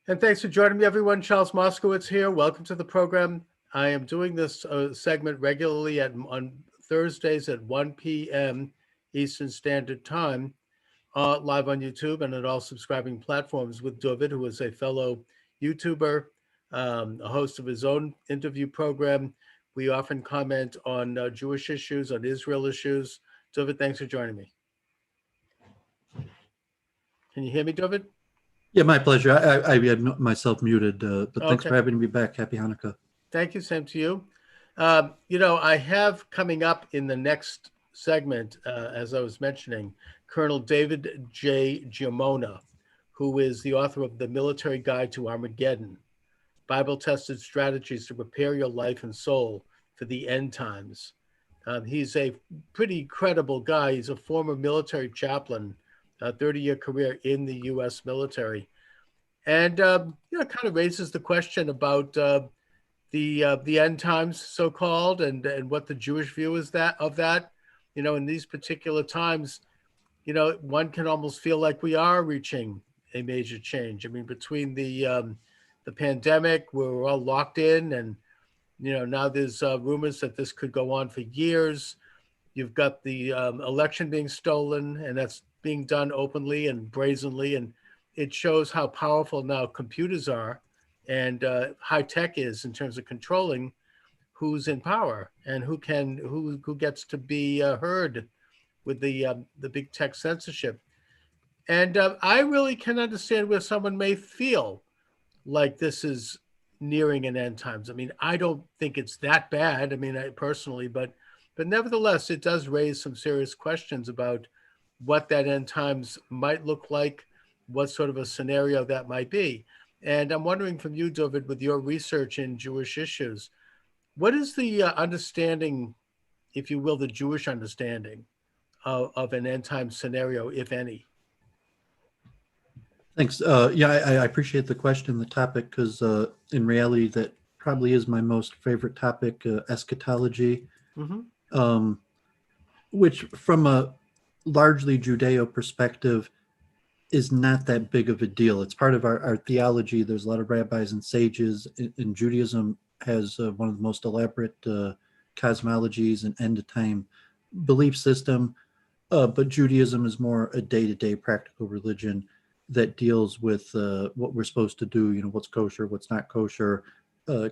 And thanks for joining me, everyone. Charles Moscowitz here. Welcome to the program. I am doing this segment regularly on Thursdays at 1 p.m. Eastern Standard Time, live on YouTube and at all subscribing platforms with Dooovid, who is a fellow YouTuber, a host of his own interview program. We often comment on Jewish issues, on Israel issues. Dooovid, thanks for joining me. Can you hear me, Dooovid? Yeah, my pleasure. I had myself muted, but thanks Okay. for having me back. Happy Hanukkah. Thank you. Same to you. I have coming up in the next segment, as I was mentioning, Colonel David J. Giammona, who is the author of The Military Guide to Armageddon, Bible-Tested Strategies to Prepare Your Life and Soul for the End Times. He's a pretty credible guy. He's a former military chaplain, a 30-year career in the U.S. military. And, it kind of raises the question about the end times, so-called, and what the Jewish view is of that. In these particular times, one can almost feel like we are reaching a major change. I mean, between the pandemic, where we're all locked in, and now there's rumors that this could go on for years. You've got the election being stolen, and that's being done openly and brazenly, and it shows how powerful now computers are and high tech is in terms of controlling who's in power and who gets to be heard with the big tech censorship. And I really can understand where someone may feel like this is nearing an end times. I mean, I don't think it's that bad. I mean, I personally, but nevertheless, it does raise some serious questions about what that end times might look like, what sort of a scenario that might be. And I'm wondering from you, Dooovid, with your research in Jewish issues, what is the understanding, if you will, the Jewish understanding of an end time scenario, if any? Thanks. I appreciate the question, the topic, because in reality, that probably is my most favorite topic, eschatology, which from a largely Judeo perspective is not that big of a deal. It's part of our theology. There's a lot of rabbis and sages in Judaism has one of the most elaborate cosmologies and end-of-time belief system, but Judaism is more a day-to-day practical religion that deals with what we're supposed to do, what's kosher, what's not kosher,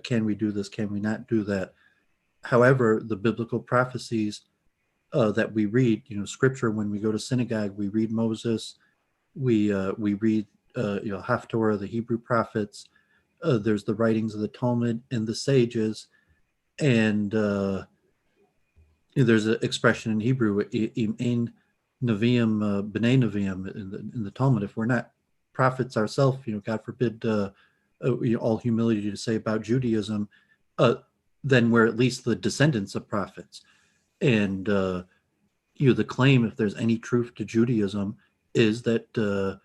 can we do this, can we not do that. However, the biblical prophecies that we read, scripture, when we go to synagogue, we read Moses, we read Haftorah, the Hebrew prophets. There's the writings of the Talmud and the sages, and there's an expression in Hebrew, "Im ein Neviim b'nei Neviim," in the Talmud. If we're not prophets ourselves, God forbid, all humility to say about Judaism, then we're at least the descendants of prophets. And the claim, if there's any truth to Judaism, is that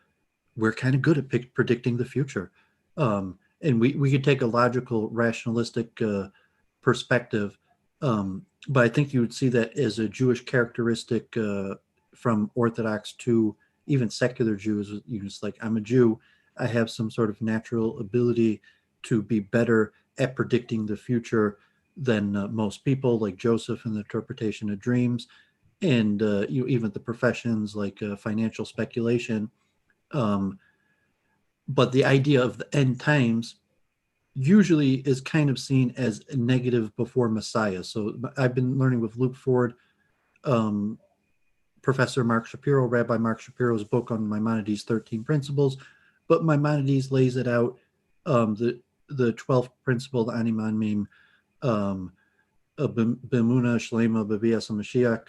we're kind of good at predicting the future. And we could take a logical, rationalistic perspective, but I think you would see that as a Jewish characteristic from Orthodox to even secular Jews. It's like, I'm a Jew, I have some sort of natural ability to be better at predicting the future than most people, like Joseph in the interpretation of dreams, and even the professions like financial speculation. But the idea of the end times usually is kind of seen as a negative before Messiah. So I've been learning with Luke Ford, Professor Mark Shapiro, Rabbi Mark Shapiro's book on Maimonides' 13 Principles, but Maimonides lays it out, the 12th principle, the Ani Ma'amim, B'emuna Shlema B'bias Mashiach,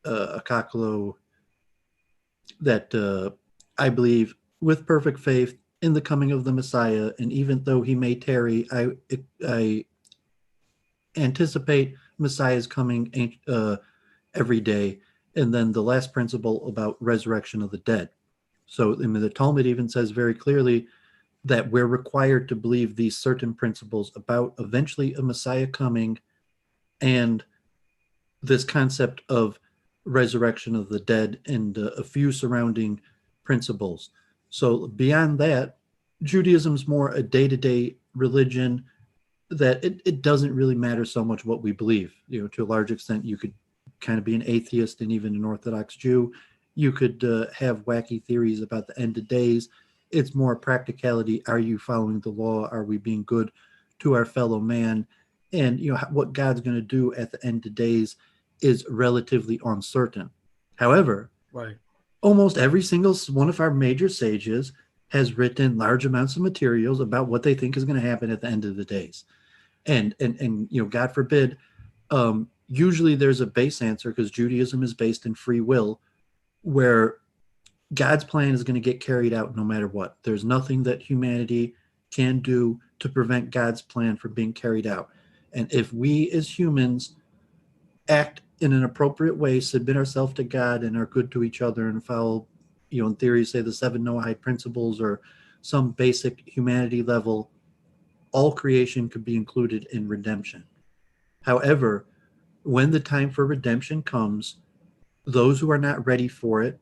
Akaklo, that I believe with perfect faith in the coming of the Messiah, and even though he may tarry, I anticipate Messiah's coming every day. And then the last principle about resurrection of the dead. So the Talmud even says very clearly that we're required to believe these certain principles about eventually a Messiah coming and this concept of resurrection of the dead and a few surrounding principles. So beyond that, Judaism's more a day-to-day religion that it doesn't really matter so much what we believe. To a large extent, you could kind of be an atheist and even an Orthodox Jew. You could have wacky theories about the end of days. It's more practicality. Are you following the law? Are we being good to our fellow man? And what God's going to do at the end of days is relatively uncertain. However, Right. almost every single one of our major sages has written large amounts of materials about what they think is going to happen at the end of the days. And God forbid, usually there's a base answer, because Judaism is based in free will, where God's plan is going to get carried out no matter what. There's nothing that humanity can do to prevent God's plan from being carried out. And if we as humans act in an appropriate way, submit ourselves to God, and are good to each other, and follow, in theory, say the 7 Noahide principles or some basic humanity level, all creation could be included in redemption. However, when the time for redemption comes, those who are not ready for it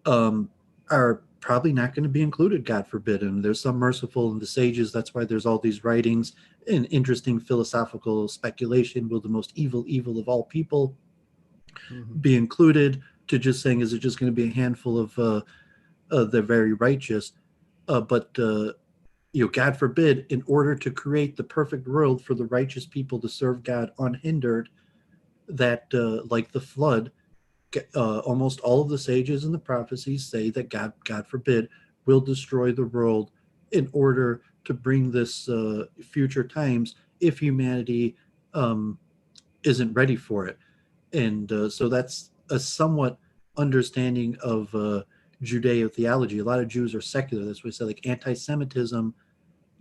are probably not going to be included, God forbid. And there's some merciful in the sages. That's why there's all these writings and interesting philosophical speculation. Will the most evil of all people be included? To just saying, is it just going to be a handful of the very righteous? But God forbid, in order to create the perfect world for the righteous people to serve God unhindered, that like the flood, almost all of the sages and the prophecies say that God forbid, will destroy the world in order to bring this future times if humanity isn't ready for it. And so that's a somewhat understanding of Judeo theology. A lot of Jews are secular. That's what we say, like anti-Semitism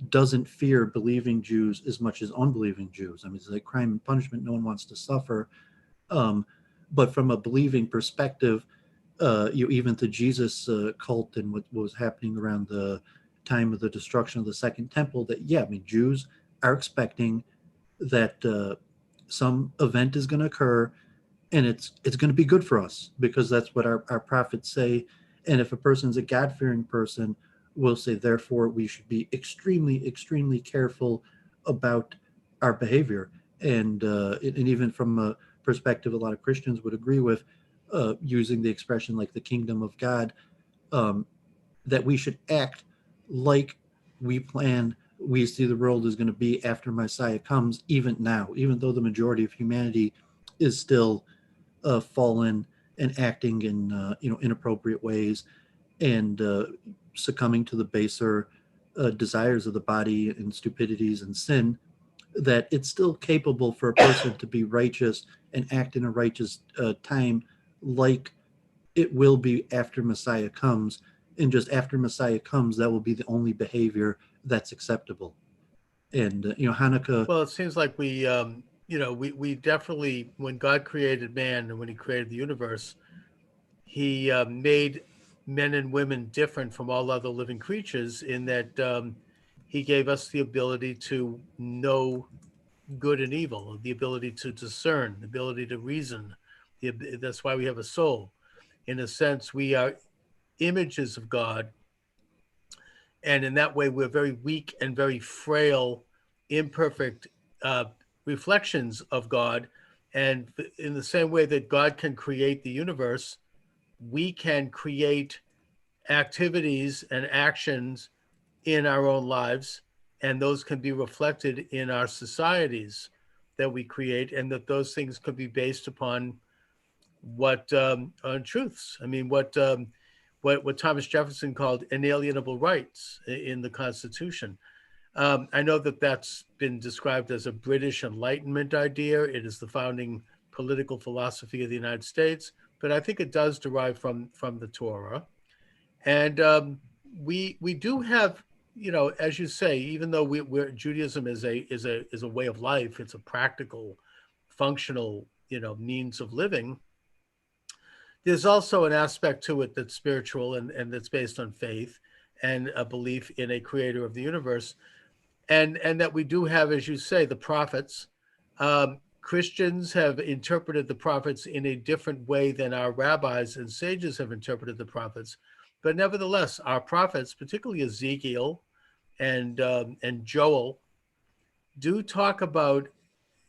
doesn't fear believing Jews as much as unbelieving Jews. I mean, it's like crime and punishment. No one wants to suffer. But from a believing perspective, even the Jesus cult and what was happening around the time of the destruction of the Second Temple, that, Jews are expecting that some event is going to occur, and it's going to be good for us, because that's what our prophets say. And if a person's a God-fearing person, we'll say, therefore, we should be extremely, extremely careful about our behavior. And even from a perspective a lot of Christians would agree with, using the expression like the kingdom of God, that we should act like we see the world is going to be after Messiah comes, even now, even though the majority of humanity is still fallen and acting in inappropriate ways, and succumbing to the baser desires of the body and stupidities and sin, that it's still capable for a person to be righteous and act in a righteous time, like it will be after Messiah comes. And just after Messiah comes, that will be the only behavior that's acceptable. And Hanukkah. Well, it seems like we definitely, when God created man and when He created the universe, He made men and women different from all other living creatures in that He gave us the ability to know good and evil, the ability to discern, the ability to reason. That's why we have a soul. In a sense, we are images of God, and in that way, we're very weak and very frail, imperfect uh, reflections of God. And in the same way that God can create the universe, we can create activities and actions in our own lives, and those can be reflected in our societies that we create, and that those things could be based upon what on truths. I mean, what Thomas Jefferson called inalienable rights in the Constitution. I know that that's been described as a British Enlightenment idea. It is the founding political philosophy of the United States, but I think it does derive from the Torah. And we do have, as you say, even though we're Judaism is a way of life, it's a practical, functional, means of living. There's also an aspect to it that's spiritual and that's based on faith and a belief in a creator of the universe, and that we do have, as you say, the prophets. Christians have interpreted the prophets in a different way than our rabbis and sages have interpreted the prophets. but nevertheless, our prophets, particularly Ezekiel and Joel, do talk about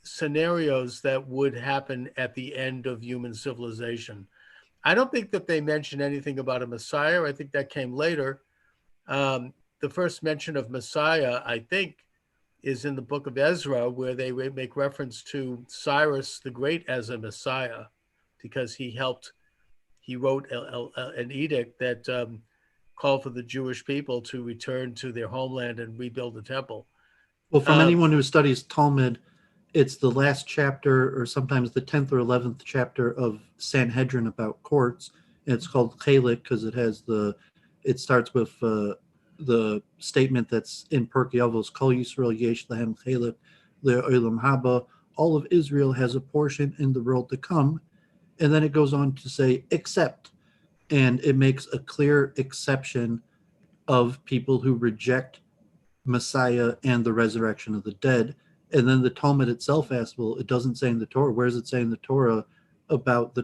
scenarios that would happen at the end of human civilization. I don't think that they mention anything about a Messiah. I think that came later. The first mention of Messiah, I think, is in the book of Ezra, where they make reference to Cyrus the Great as a Messiah, because he wrote an edict that called for the Jewish people to return to their homeland and rebuild the temple. Well, from anyone who studies Talmud, it's the last chapter, or sometimes the 10th or 11th chapter of Sanhedrin about courts. And it's called Chalik because it starts with the statement that's in Pirkei Avos, Kol Yisrael yesh lahem Chalik le'olam haba. All of Israel has a portion in the world to come. And then it goes on to say, except, and it makes a clear exception of people who reject Messiah and the resurrection of the dead. And then the Talmud itself asks, well, it doesn't say in the Torah. Where does it say in the Torah about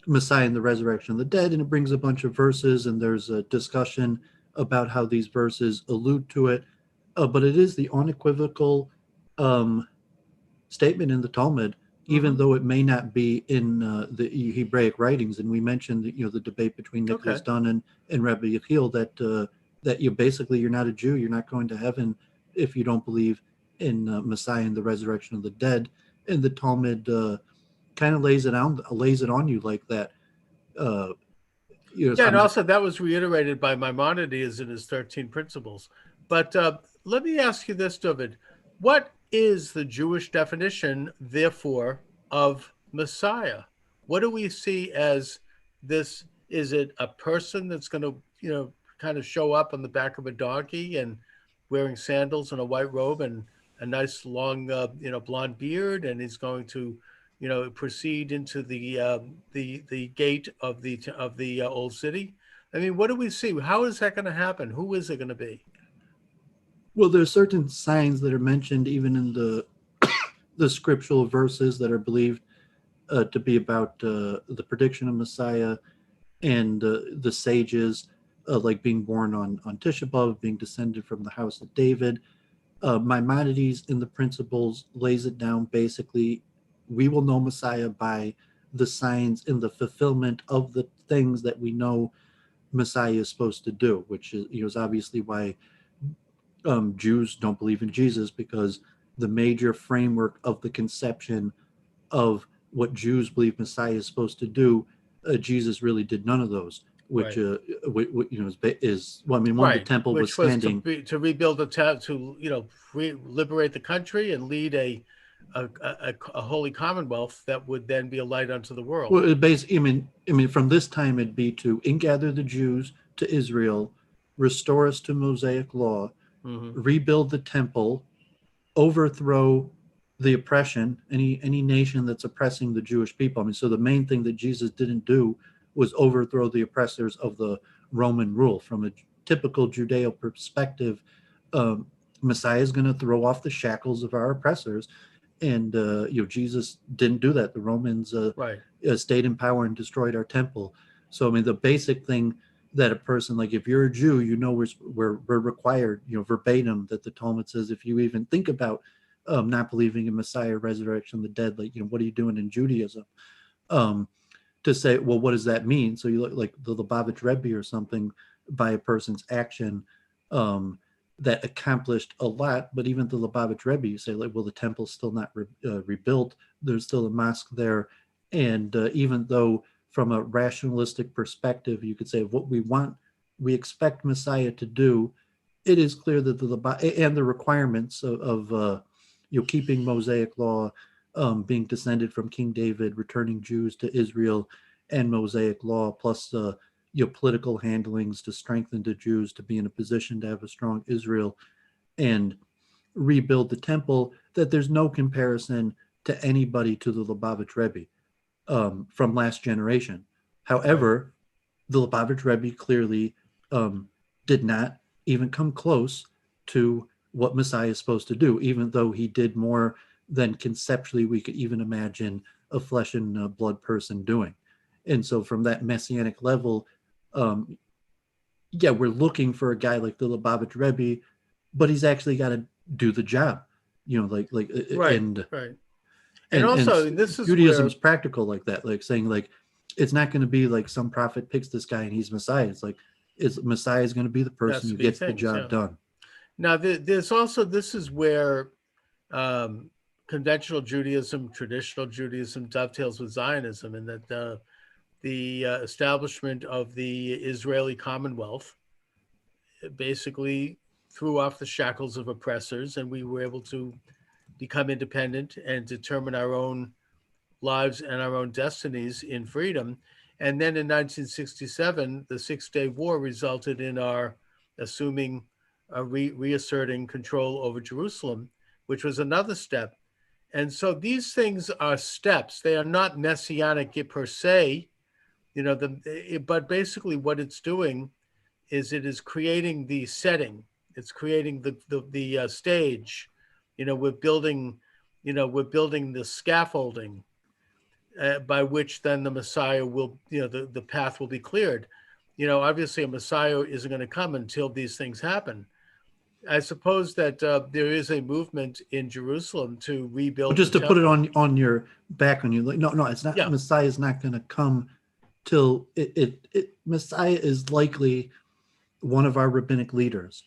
Messiah and the resurrection of the dead? And it brings a bunch of verses, and there's a discussion about how these verses allude to it. But it is the unequivocal statement in the Talmud, even though it may not be in the Hebraic writings. And we mentioned the debate between Nicholas Dunn and Rabbi Yechiel that you're not a Jew, you're not going to heaven if you don't believe in Messiah and the resurrection of the dead. And the Talmud kind of lays it on you like that. And also that was reiterated by Maimonides in his 13 Principles. But let me ask you this, Dooovid. What is the Jewish definition, therefore, of Messiah? What do we see as this? Is it a person that's going to, kind of show up on the back of a donkey and wearing sandals and a white robe and a nice long, blonde beard, and he's going to, proceed into the gate of the old city? I mean, what do we see? How is that going to happen? Who is it going to be? Well, there's certain signs that are mentioned even in the scriptural verses that are believed to be about the prediction of Messiah and the sages, like being born on Tisha B'Av, being descended from the house of David. Maimonides in the Principles lays it down basically. We will know Messiah by the signs in the fulfillment of the things that we know Messiah is supposed to do, which is obviously why Jews don't believe in Jesus, because the major framework of the conception of what Jews believe Messiah is supposed to do, Jesus really did none of those. Which right. Is one of the temple which was standing to rebuild the town, to liberate the country and lead a holy commonwealth that would then be a light unto the world. Well, basically, from this time it'd be to ingather the Jews to Israel, restore us to Mosaic law, rebuild the temple, overthrow the oppression, any nation that's oppressing the Jewish people. So the main thing that Jesus didn't do was overthrow the oppressors of the Roman rule. From a typical Judeo perspective, Messiah is going to throw off the shackles of our oppressors, and Jesus didn't do that. The Romans stayed in power and destroyed our temple. So the basic thing that a person, like if you're a Jew, we're required, verbatim, that the Talmud says if you even think about not believing in Messiah, resurrection of the dead, what are you doing in Judaism? To say, well, what does that mean? So you look like the Lubavitch Rebbe or something by a person's action that accomplished a lot, but even the Lubavitch Rebbe, you say, well, the temple's still not rebuilt. There's still a mosque there. And even though from a rationalistic perspective, you could say what we expect Messiah to do, it is clear that the requirements of keeping Mosaic law, being descended from King David, returning Jews to Israel, and Mosaic law, plus political handlings to strengthen the Jews to be in a position to have a strong Israel and rebuild the temple, that there's no comparison to anybody to the Lubavitch Rebbe from last generation. However, the Lubavitch Rebbe clearly did not even come close to what Messiah is supposed to do, even though he did more than conceptually we could even imagine a flesh and blood person doing. And so from that messianic level, yeah, we're looking for a guy like the Lubavitch Rebbe, but he's actually got to do the job, Right, and right. And and also, and this is Judaism's where, practical like that, like saying like it's not going to be like some prophet picks this guy and he's Messiah. It's like Messiah is going to be the person that's who to be gets the things, job yeah. done. Now, there's also, this is where um, conventional Judaism, traditional Judaism dovetails with Zionism, and that the establishment of the Israeli Commonwealth basically threw off the shackles of oppressors, and we were able to become independent and determine our own lives and our own destinies in freedom. And then in 1967, the Six-Day War resulted in our assuming, reasserting control over Jerusalem, which was another step. And so these things are steps. They are not messianic per se, but basically what it's doing is it is creating the setting. It's creating the stage. We're building the scaffolding by which then the Messiah will, the path will be cleared. Obviously a Messiah isn't going to come until these things happen. I suppose that there is a movement in Jerusalem to But rebuild the just to put it temple. on your back on you, like no, it's not. Yeah, Messiah is not going to come till Messiah is likely one of our rabbinic leaders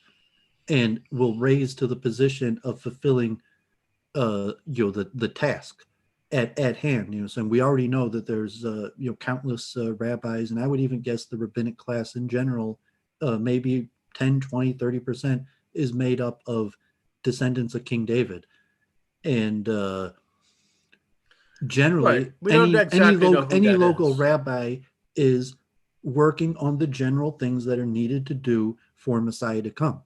and will raise to the position of fulfilling the task at hand. So we already know that there's countless rabbis, and I would even guess the rabbinic class in general, maybe 10, 20, 30% is made up of descendants of King David. And generally right. We don't exactly know who any that local is. rabbi is working on the general things that are needed to do for Messiah to come.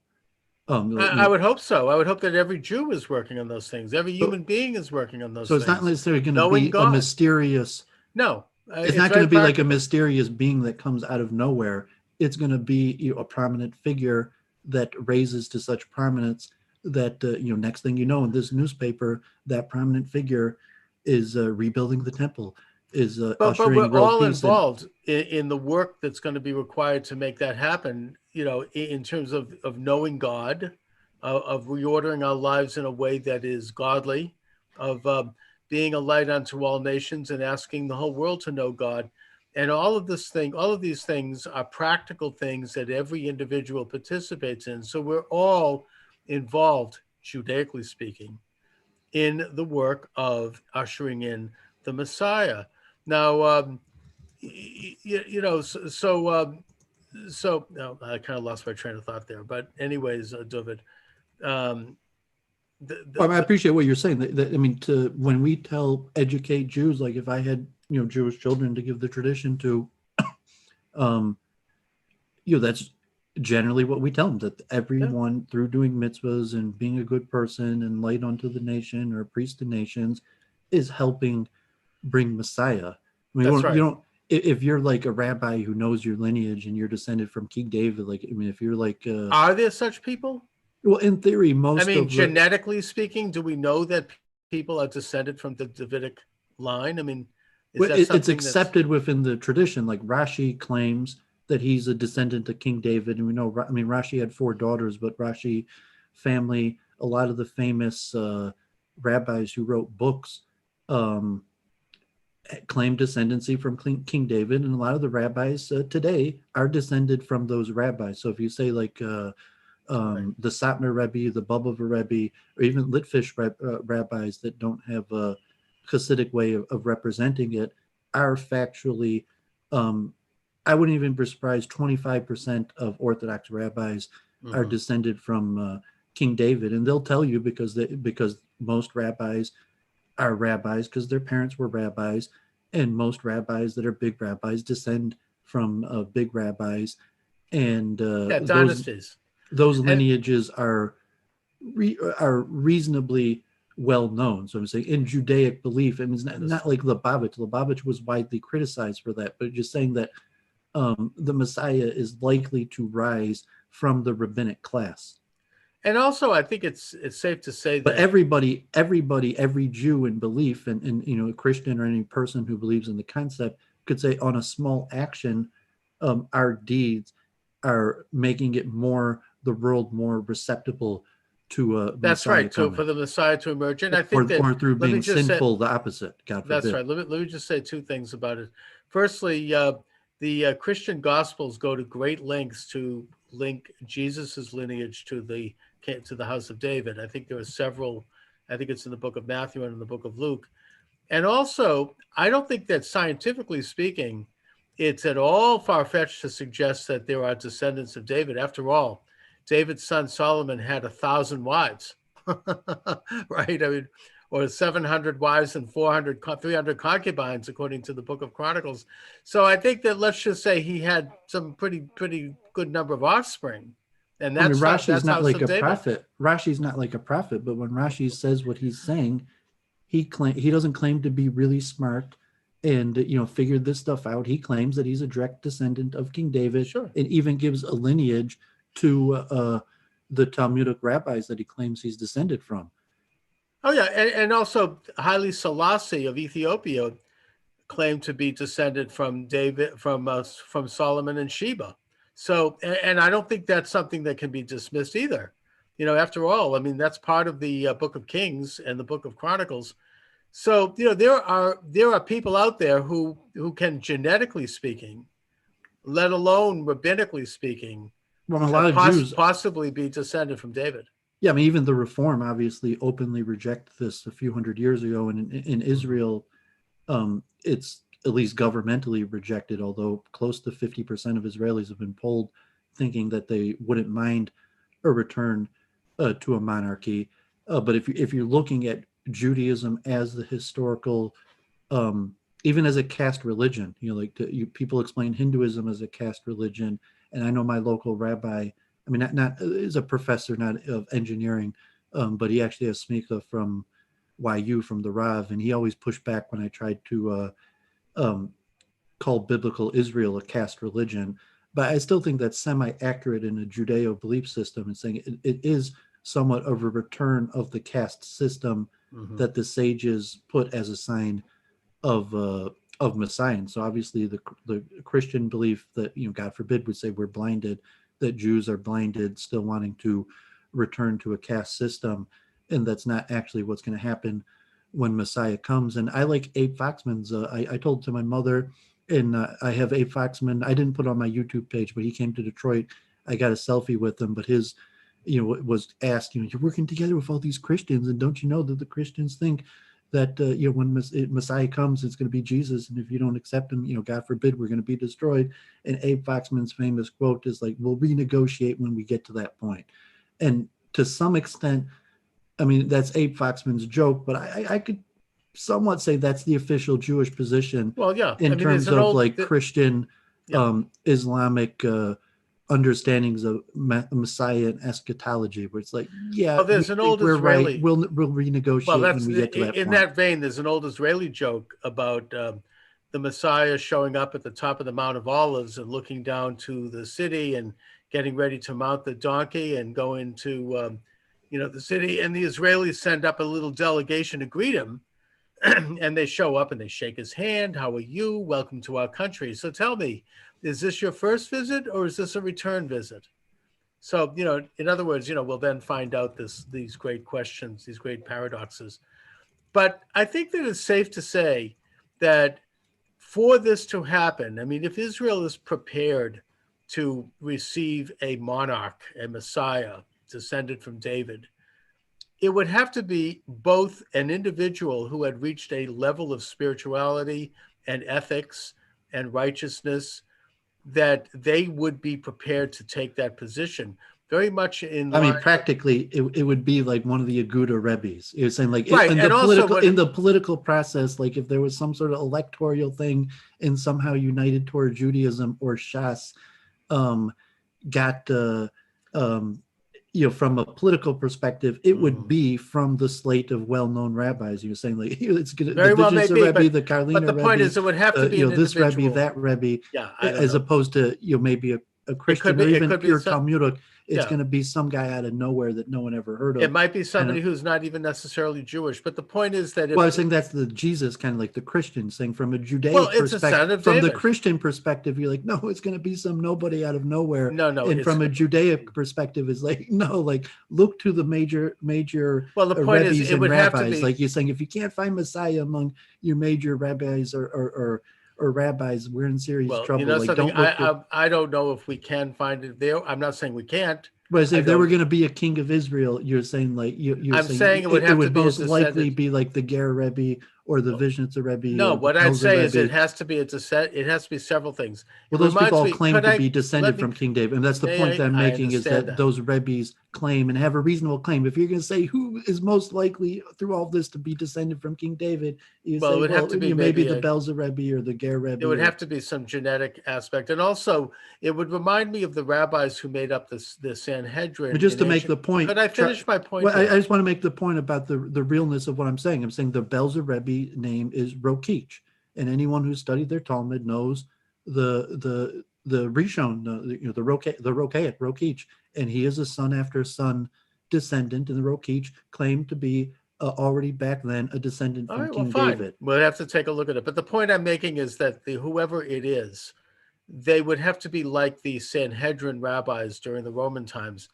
I would hope so. I would hope that every Jew is working on those things. Every so, human being is working on so those it's not things. necessarily going to Knowing be a God. mysterious. No, It's it's not going very to be like a practical. mysterious being that comes out of nowhere. It's going to be a prominent figure that raises to such prominence that next thing you know, in this newspaper, that prominent figure is rebuilding the temple, is But we're ushering world all peace. And involved in the work that's going to be required to make that happen. In terms of knowing God, of reordering our lives in a way that is godly, of being a light unto all nations, and asking the whole world to know God. And all of these things are practical things that every individual participates in. So we're all involved, Judaically speaking, in the work of ushering in the Messiah. Now, so no, I kind of lost my train of thought there. But anyways, Dooovid, um, I appreciate what you're saying. I mean, when we educate Jews, like if I had Jewish children to give the tradition to, um, that's generally what we tell them, that yeah, everyone through doing mitzvahs and being a good person and light unto the nation or priest to nations is helping bring Messiah. I mean, that's you right. don't if you're like a rabbi who knows your lineage and you're descended from King David, like I mean, if you're like Are there such people? well, in theory, I most mean, of the genetically speaking, do we know that people are descended from the Davidic line? I mean, is that it's something that's accepted within the tradition. Like Rashi claims that he's a descendant of King David, and we know. I mean, Rashi had 4 daughters, but Rashi family, a lot of the famous rabbis who wrote books, um, claim descendancy from King David, and a lot of the rabbis today are descended from those rabbis. So if you say like right? the Satmar Rebbe, the Bubba Rebbe, or even Litvish rabbis that don't have a Hasidic way of representing it, are factually, I wouldn't even be surprised, 25% of Orthodox rabbis are Mm-hmm. descended from King David, and they'll tell you because most rabbis are rabbis because their parents were rabbis, and most rabbis that are big rabbis descend from big rabbis, and Yeah, dynasties. those And lineages are reasonably well known. So I'm saying in Judaic belief, I mean, it's not like Lubavitch. Lubavitch was widely criticized for that, but just saying that the Messiah is likely to rise from the rabbinic class. and also, I think it's safe to say But that every Jew in belief, and a Christian or any person who believes in the concept could say on a small action, our deeds are making it the world more receptible to That's Messiah right. coming. For the Messiah to emerge. And I think that, or through let me being just say, sinful, the opposite, God forbid. that's right. Let me just say two things about it. Firstly, the Christian Gospels go to great lengths to link Jesus's lineage to the house of David. I think there are several. I think it's in the book of Matthew and in the book of Luke. And also, I don't think that scientifically speaking, it's at all far-fetched to suggest that there are descendants of David. After all, David's son Solomon had 1,000 wives, right? I mean, or 700 wives and 300 concubines, according to the Book of Chronicles. So I think that, let's just say, he had some pretty good number of offspring, and that's Rashi's not like a David. prophet. Rashi's not like a prophet, but when Rashi says what he's saying, he doesn't claim to be really smart and figured this stuff out. He claims that he's a direct descendant of King David, sure, and even gives a lineage to the Talmudic rabbis that he claims he's descended from. Oh yeah, and also Haile Selassie of Ethiopia claimed to be descended from David, from Solomon and Sheba. So, and I don't think that's something that can be dismissed either. After all, I mean, that's part of the Book of Kings and the Book of Chronicles. So, there are people out there who can, genetically speaking, let alone rabbinically speaking, well, a lot of Jews possibly be descended from David. Yeah, I mean, even the Reform obviously openly rejected this a few hundred years ago, and in Israel, it's at least governmentally rejected, although close to 50% of Israelis have been polled thinking that they wouldn't mind a return to a monarchy. But if you're looking at Judaism as the historical, even as a caste religion, people explain Hinduism as a caste religion, and I know my local rabbi, I mean, not is a professor, not of engineering, but he actually has smicha from YU, from the Rav, and he always pushed back when I tried to call biblical Israel a caste religion. But I still think that's semi-accurate in a Judeo belief system, and saying it is somewhat of a return of the caste system that the sages put as a sign of Messiah. And so obviously the Christian belief that, God forbid, would say we're blinded, that Jews are blinded, still wanting to return to a caste system, and that's not actually what's going to happen when Messiah comes. And I like Abe Foxman's. I told to my mother, and I have Abe Foxman. I didn't put on my YouTube page, but he came to Detroit. I got a selfie with him, but his, was asked, you're working together with all these Christians, and don't you know that the Christians think that when Messiah comes, it's going to be Jesus, and if you don't accept him, God forbid, we're going to be destroyed. And Abe Foxman's famous quote is like, "We'll renegotiate when we get to that point." And to some extent, I mean, that's Abe Foxman's joke, but I could somewhat say that's the official Jewish position. Well, yeah, in terms of Christian, Islamic understandings of Messiah and eschatology, where it's like, there's an old Israeli. Right. We'll renegotiate when we get to that point. In that vein, there's an old Israeli joke about the Messiah showing up at the top of the Mount of Olives and looking down to the city and getting ready to mount the donkey and go into the city, and the Israelis send up a little delegation to greet him, and they show up and they shake his hand. "How are you? Welcome to our country." So tell me, is this your first visit or is this a return visit? So, in other words, we'll then find out these great questions, these great paradoxes. But I think that it's safe to say that for this to happen, I mean, if Israel is prepared to receive a monarch, a Messiah descended from David, it would have to be both an individual who had reached a level of spirituality and ethics and righteousness that they would be prepared to take that position. Very much in line. I mean, practically, it would be like one of the Aguda Rebbes. You're saying, like, right. in the political process, like if there was some sort of electoral thing and somehow United Torah Judaism or Shas got from a political perspective, it would be from the slate of well-known rabbis. You're saying, like, it's good. Very well, maybe, the Karliner but the point is, it would have to be an this individual. Rebbe, that Rebbe, Yeah, as opposed to maybe a Christian or even pure Talmudic. It's Yeah. going to be some guy out of nowhere that no one ever heard of. It might be somebody who's not even necessarily Jewish, but the point is that well, I was saying that's the Jesus kind of like the Christian thing from a Judaic it's a perspective. son of From David. the Christian perspective, you're like, no, it's going to be some nobody out of nowhere. No, And from a Judaic perspective, is like, no, like look to the major well, the point rabbis is, it and would rabbis. have to be, like you're saying, if you can't find Messiah among your major rabbis or rabbis, we're in serious trouble. You know, like, something, don't look I don't know if we can find it there. I'm not saying we can't. But if there were going to be a king of Israel, you're saying like you're saying it would have to be most likely be like the Ger Rebbe or the Vishnitzer Rebbe. No, what I'd say Rebbe. is it has to be a descent. It has to be several things. Well, those people all claim to be descended from King David, and that's the point that I'm making is that those Rebbes claim and have a reasonable claim. If you're going to say who is most likely through all this to be descended from King David, you say, it would have to be maybe the Belzer Rebbe or the Ger Rebbe. It would have to be some genetic aspect, and also it would remind me of the rabbis who made up the Sanhedrin. But just to make the point, could I finish my point? Well, I just want to make the point about the realness of what I'm saying. I'm saying the Belzer Rebbe name is Rokich, and anyone who studied their Talmud knows the Rishon, the Rokich, and he is a son after son descendant, and the Rokich claimed to be already back then a descendant from King David. We'll have to take a look at it. But the point I'm making is that whoever it is, they would have to be like the Sanhedrin rabbis during the Roman times.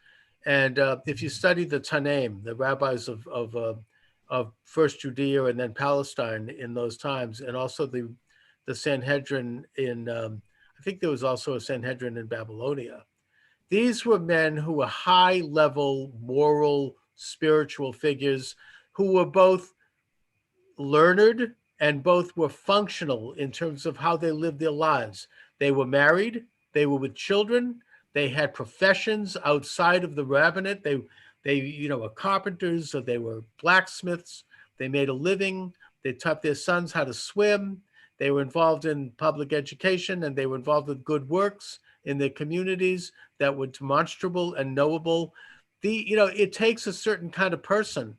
And if you study the Tanaim, the rabbis of first Judea and then Palestine in those times, and also the Sanhedrin in, I think there was also a Sanhedrin in Babylonia. These were men who were high-level moral, spiritual figures who were both learned and both were functional in terms of how they lived their lives. They were married, they were with children, they had professions outside of the rabbinate. They were carpenters, or they were blacksmiths. They made a living. They taught their sons how to swim. They were involved in public education, and they were involved with good works in their communities that were demonstrable and knowable. It takes a certain kind of person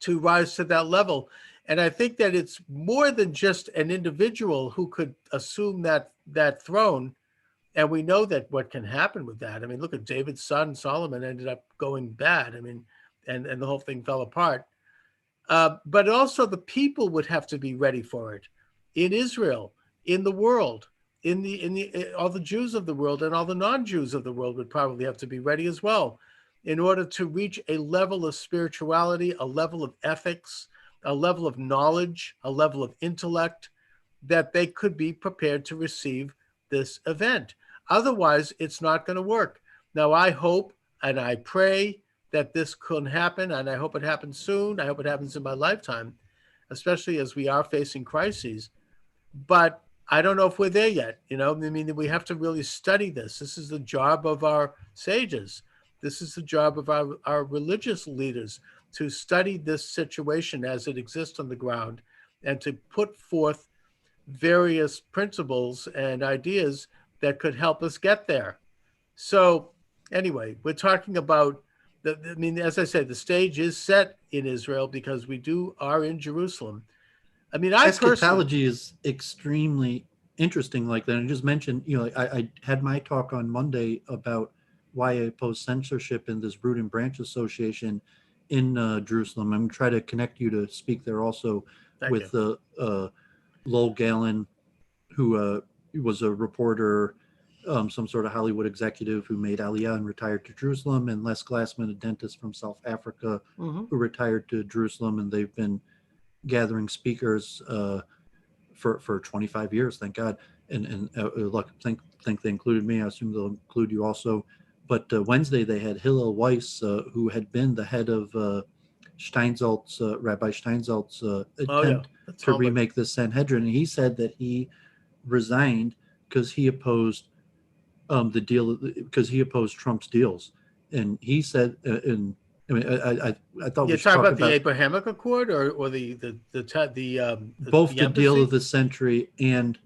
to rise to that level. And I think that it's more than just an individual who could assume that throne. And we know that what can happen with that. I mean, look at David's son, Solomon, ended up going bad. I mean, and the whole thing fell apart. But also the people would have to be ready for it in Israel, in the world, all the Jews of the world and all the non-Jews of the world would probably have to be ready as well in order to reach a level of spirituality, a level of ethics, a level of knowledge, a level of intellect that they could be prepared to receive this event. Otherwise, it's not going to work. Now, I hope and I pray that this can happen, and I hope it happens soon. I hope it happens in my lifetime, especially as we are facing crises. But I don't know if we're there yet. I mean, we have to really study this. This is the job of our sages. This is the job of our religious leaders to study this situation as it exists on the ground and to put forth various principles and ideas that could help us get there. So anyway, we're talking about, as I said, the stage is set in Israel because we are in Jerusalem. I mean, eschatology is extremely interesting like that. I just mentioned, I had my talk on Monday about why I oppose censorship in this Root and Branch Association in Jerusalem. I'm going to try to connect you to speak there also with Lowell Gallon, who was a reporter, some sort of Hollywood executive who made Aliyah and retired to Jerusalem, and Les Glassman, a dentist from South Africa, who retired to Jerusalem, and they've been gathering speakers for 25 years, thank God. And think they included me. I assume they'll include you also. But Wednesday they had Hillel Weiss, who had been the head of Rabbi Steinsaltz's attempt to remake the Sanhedrin, and he said that he resigned because he opposed the deal, because he opposed Trump's deals. And he said, I thought you're talking about the Abrahamic Accord or the both the deal of the century and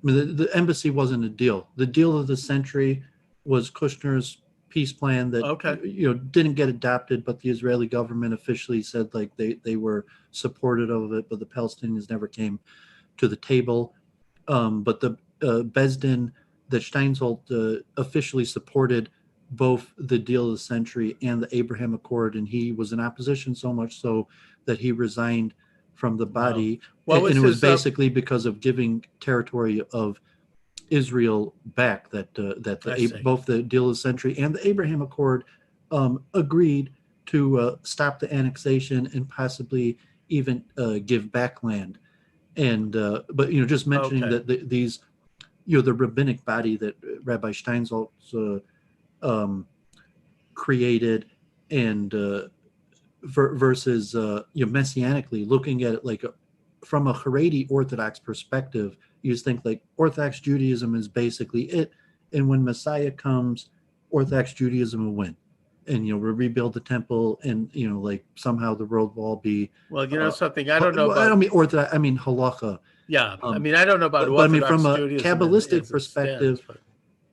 the embassy wasn't a deal. The deal of the century was Kushner's peace plan that didn't get adopted, but the Israeli government officially said like they were supportive of it, but the Palestinians never came to the table. But the Bezdin that Steinsaltz officially supported both the deal of the century and the Abraham Accord, and he was in opposition so much so that he resigned from the body. What was and it was his, basically because of giving territory of Israel back that both the deal of the century and the Abraham Accord agreed to stop the annexation and possibly even give back land. And but just mentioning Okay. that these the rabbinic body that Rabbi Steinsaltz created, and versus messianically looking at it like from a Haredi Orthodox perspective, you just think like Orthodox Judaism is basically it, and when Messiah comes, Orthodox Judaism will win, and we'll rebuild the temple, and like somehow the world will all be something I don't know about. I don't mean Orthodox, I mean halacha. Yeah, I mean I don't know about but I mean Orthodox from a Judaism Kabbalistic as it perspective, stands,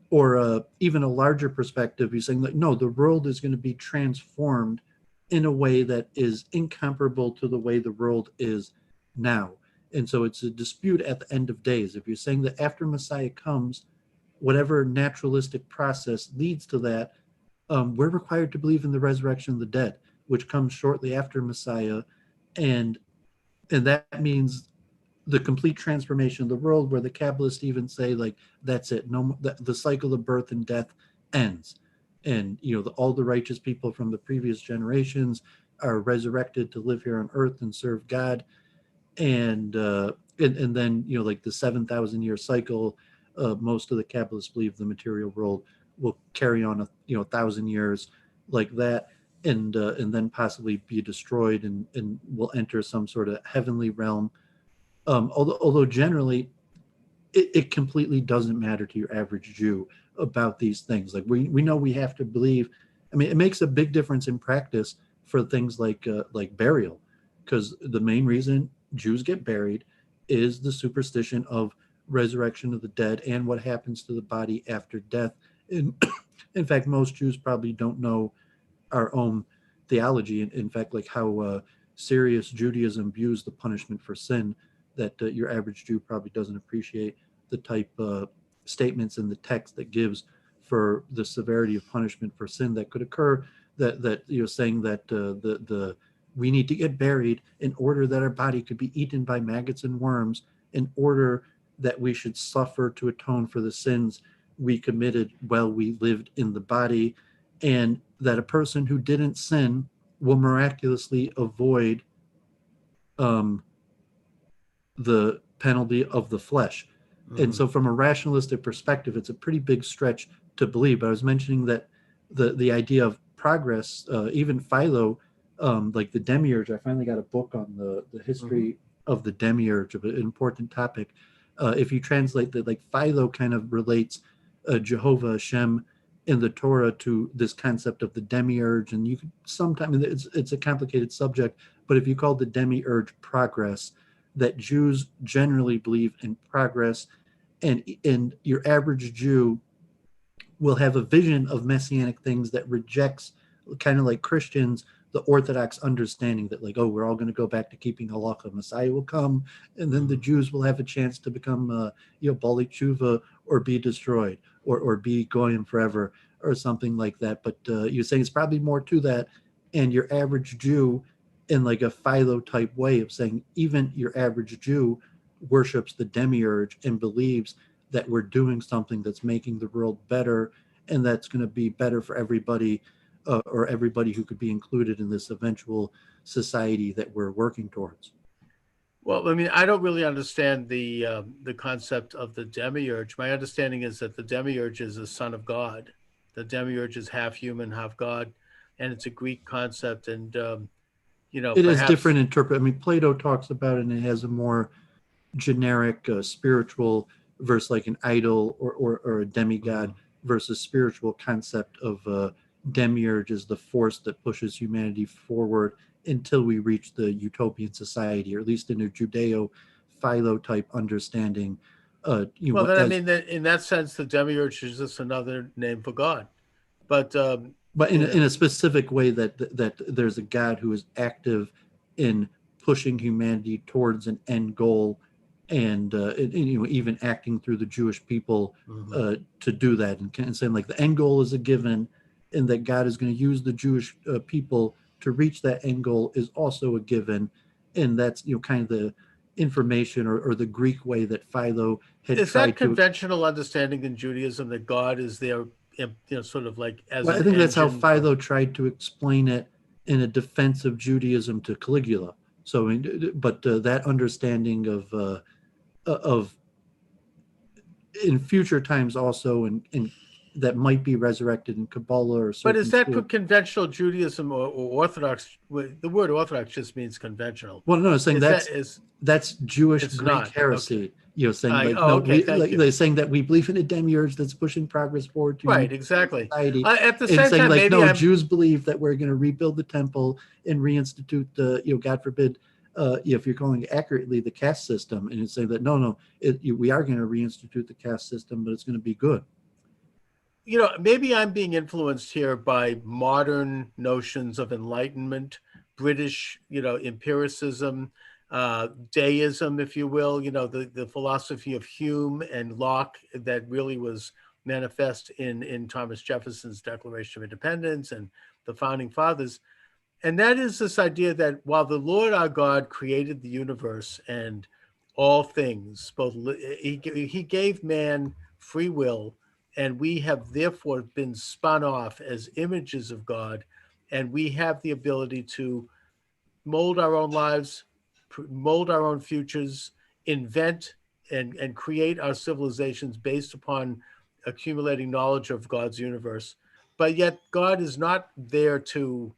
or even a larger perspective, you're saying that no, the world is going to be transformed in a way that is incomparable to the way the world is now. And so it's a dispute at the end of days. If you're saying that after Messiah comes, whatever naturalistic process leads to that, we're required to believe in the resurrection of the dead, which comes shortly after Messiah, and that means the complete transformation of the world, where the Kabbalists even say like that's it, no, the cycle of birth and death ends, and all the righteous people from the previous generations are resurrected to live here on earth and serve God, and then like the 7,000 year cycle, most of the Kabbalists believe the material world will carry on 1,000 years like that, and then possibly be destroyed, and will enter some sort of heavenly realm. Although generally it completely doesn't matter to your average Jew about these things. Like we know we have to believe. I mean, it makes a big difference in practice for things like burial, because the main reason Jews get buried is the superstition of resurrection of the dead and what happens to the body after death. And in fact, most Jews probably don't know our own theology. In fact, like how serious Judaism views the punishment for sin, that your average Jew probably doesn't appreciate the type of statements in the text that gives for the severity of punishment for sin that could occur. That saying that the we need to get buried in order that our body could be eaten by maggots and worms, in order that we should suffer to atone for the sins we committed while we lived in the body, and that a person who didn't sin will miraculously avoid the penalty of the flesh. Mm-hmm. And so from a rationalistic perspective, it's a pretty big stretch to believe. But I was mentioning that the idea of progress, even Philo, like the demiurge, I finally got a book on the history of the demiurge, of an important topic. If you translate that, like Philo kind of relates Jehovah Hashem in the Torah to this concept of the demiurge, and you could sometimes, it's a complicated subject, but if you call the demiurge progress, that Jews generally believe in progress, and your average Jew will have a vision of messianic things that rejects, kind of like Christians, the Orthodox understanding that like, oh, we're all going to go back to keeping halacha. Messiah will come, and then the Jews will have a chance to become Bali Tshuva, or be destroyed, or be goyim forever, or something like that. But you're saying it's probably more to that, and your average Jew, in like a Philo type way of saying, even your average Jew worships the demiurge and believes that we're doing something that's making the world better, and that's going to be better for everybody, or everybody who could be included in this eventual society that we're working towards. Well, I mean, I don't really understand the concept of the demiurge. My understanding is that the demiurge is a son of God. The demiurge is half human, half God, and it's a Greek concept. And it has different interpret. I mean, Plato talks about it, and it has a more generic spiritual versus like an idol or a demigod versus spiritual concept of demiurge as the force that pushes humanity forward until we reach the utopian society, or at least in a Judeo-Philo type understanding. I mean, in that sense, the demiurge is just another name for God. But in a specific way that there's a God who is active in pushing humanity towards an end goal, and even acting through the Jewish people Mhm. to do that, and saying like the end goal is a given, and that God is going to use the Jewish people to reach that end goal is also a given, and that's kind of the information or the Greek way that Philo had Is that tried to. conventional understanding in Judaism that God is there, sort of like as Well, I an think that's how engine for? Philo tried to explain it in a defense of Judaism to Caligula. So, but that understanding of in future times also, and that might be resurrected in Kabbalah or But is certain that school. conventional Judaism or Orthodox? The word Orthodox just means conventional. Well, no, saying Is that is that's Jewish it's Greek not okay? heresy. Saying like Oh, no, okay. we Thank like you. they're saying that we believe in a demiurge that's pushing progress forward to Right, humanitarian exactly. society, At the and same saying time, like maybe no, I'm Jews believe that we're going to rebuild the temple and reinstitute the God forbid, if you're calling it accurately the caste system, and it's saying that no, we are going to reinstitute the caste system, but it's going to be good. maybe I'm being influenced here by modern notions of enlightenment, British, empiricism, deism, if you will, the philosophy of Hume and Locke that really was manifest in Thomas Jefferson's Declaration of Independence and the founding fathers. And that is this idea that while the Lord our God created the universe and all things, he gave man free will, and we have therefore been spun off as images of God, and we have the ability to mold our own lives, mold our own futures, invent and create our civilizations based upon accumulating knowledge of God's universe. But yet God is not there to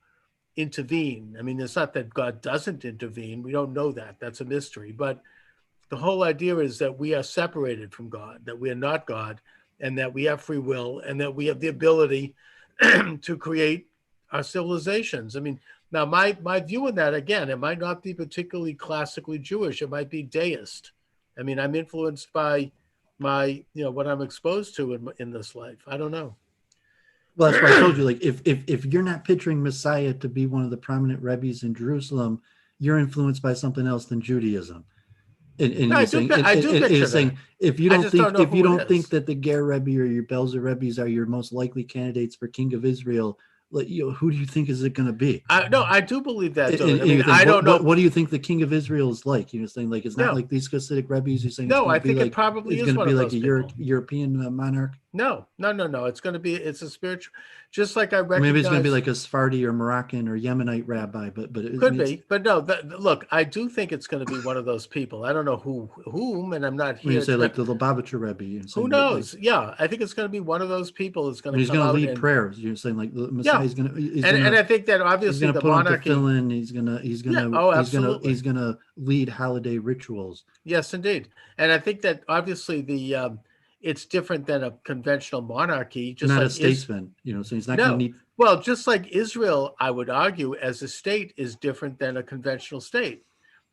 intervene. I mean, it's not that God doesn't intervene. We don't know that. That's a mystery. But the whole idea is that we are separated from God, that we are not God, and that we have free will, and that we have the ability to create our civilizations. I mean, now my view on that, again, it might not be particularly classically Jewish. It might be deist. I mean, I'm influenced by what I'm exposed to in this life. I don't know. Well, that's why I told you, like, if you're not picturing Messiah to be one of the prominent rabbis in Jerusalem, you're influenced by something else than Judaism. And No, you're saying, I do picture is that. saying if you I don't just don't think know who it is. that the Ger Rebbe or your Belzer Rebbes are your most likely candidates for King of Israel, like, who do you think is it going to be? No, I do believe that, Dooovid. I And you mean, think I don't know. what do you think the King of Israel is like? You're saying like it's not No, like these Hasidic Rebbes. You're saying no, I think it probably it's is going to one be of like those a people. European monarch. No, no, no, no. It's a spiritual, just like I Or maybe it's going to be recognize. like a Sephardi or Moroccan or Yemenite rabbi, but I Could mean, it's be, but no. Look, I do think it's going to be one of those people. I don't know whom, and I'm not when you here say like to. the Lubavitcher Rebbe, you're Who saying like knows? Yeah, I think it's going to be one of those people that's going when to he's come going to out lead and prayers. You're saying like the Messiah yeah, is going to and I think that he's obviously going to the put on monarchy. tefillin. Yeah. Oh, absolutely. He's going to lead holiday rituals. Yes, indeed. And I think that obviously it's different than a conventional monarchy, But just not a like statesman, so he's not going to no. need. Well, just like Israel, I would argue, as a state is different than a conventional state.